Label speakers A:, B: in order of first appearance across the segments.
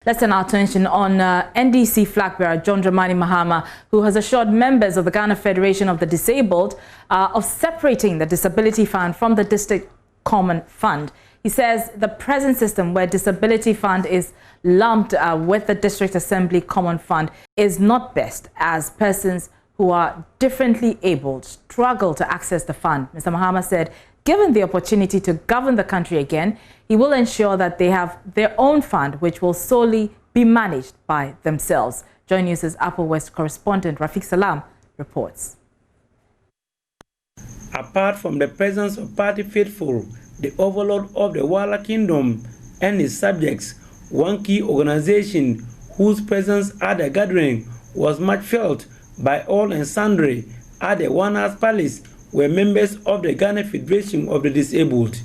A: Let's turn our attention on NDC flag bearer John Dramani Mahama, who has assured members of the Ghana Federation of the Disabled of separating the Disability Fund from the District Common Fund. He says the present system where Disability Fund is lumped with the District Assembly Common Fund is not best, as persons who are differently abled struggle to access the fund. Mr. Mahama said, given the opportunity to govern the country again, he will ensure that they have their own fund, which will solely be managed by themselves. JoyNews' Upper West correspondent Rafiq Salam reports.
B: Apart from the presence of party faithful, the overlord of the Wala Kingdom and his subjects, one key organization whose presence at the gathering was much felt by all and sundry at the One House Palace were members of the Ghana Federation of the Disabled.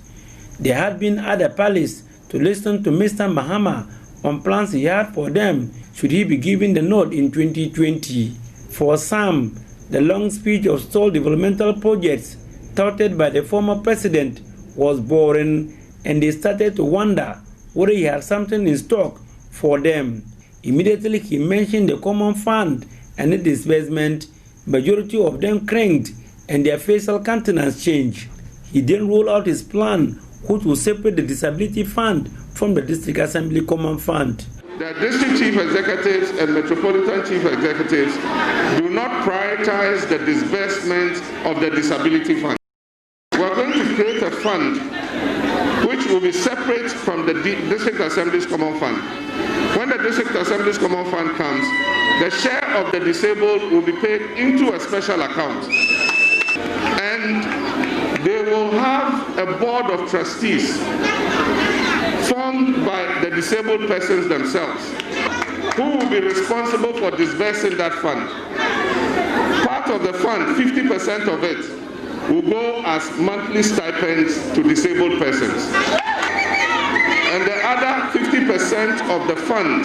B: They had been at the palace to listen to Mr. Mahama on plans he had for them should he be given the nod in 2020. For some, the long speech of stalled developmental projects touted by the former president was boring, and they started to wonder whether he had something in stock for them. Immediately he mentioned the common fund and its disbursement. Majority of them cranked and their facial countenance changed. He then rolled out his plan, which will separate the Disability Fund from the District Assembly Common Fund.
C: The district chief executives and metropolitan chief executives do not prioritize the disbursement of the Disability Fund. We are going to create a fund which will be separate from the District Assembly's Common Fund. When the District Assembly's Common Fund comes, the share of the disabled will be paid into a special account. And they will have a board of trustees formed by the disabled persons themselves, who will be responsible for disbursing that fund. Part of the fund, 50% of it, will go as monthly stipends to disabled persons. And the other 50% of the fund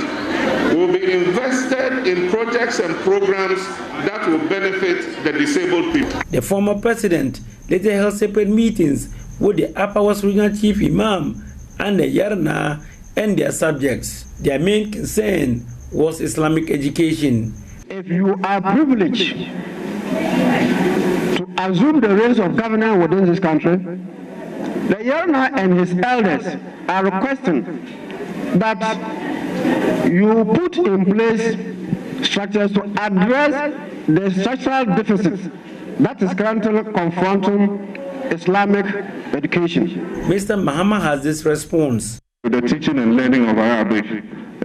C: will be invested in projects and programs that will benefit the disabled people.
B: The former president later held separate meetings with the Upper West Regional Chief Imam and the Yarna and their subjects. Their main concern was Islamic education.
D: If you are privileged to assume the reins of governance within this country, the Yarna and his elders are requesting that you put in place structures to address the structural deficits that is currently confronting Islamic education.
B: Mr. Mahama has this response.
E: The teaching and learning of Arabic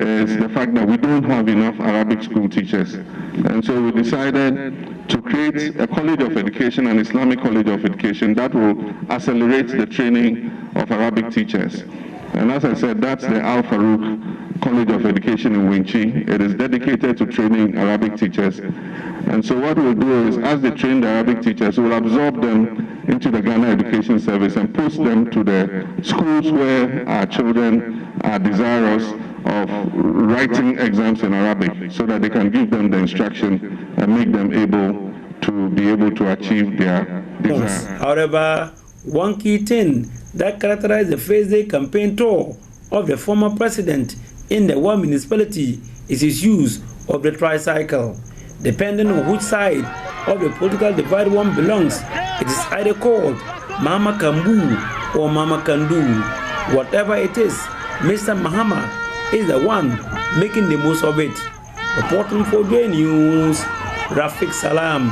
E: is the fact that we don't have enough Arabic school teachers. And so we decided to create a college of education, an Islamic college of education, that will accelerate the training of Arabic teachers. And as I said, that's the Al Farouk College of Education in Winchi. It is dedicated to training Arabic teachers. And so what we'll do is, as they train the Arabic teachers, we'll absorb them into the Ghana Education Service and post them to the schools where our children are desirous of writing exams in Arabic, so that they can give them the instruction and make them able to achieve their desire.
B: However, one key thing that characterized the first day campaign tour of the former president in the one municipality is his use of the tricycle. Depending on which side of the political divide one belongs, it is either called Mama Kambu or Mama Kandu. Whatever it is, Mr. Mahama is the one making the most of it. Reporting for JoyNews, Rafiq Salam.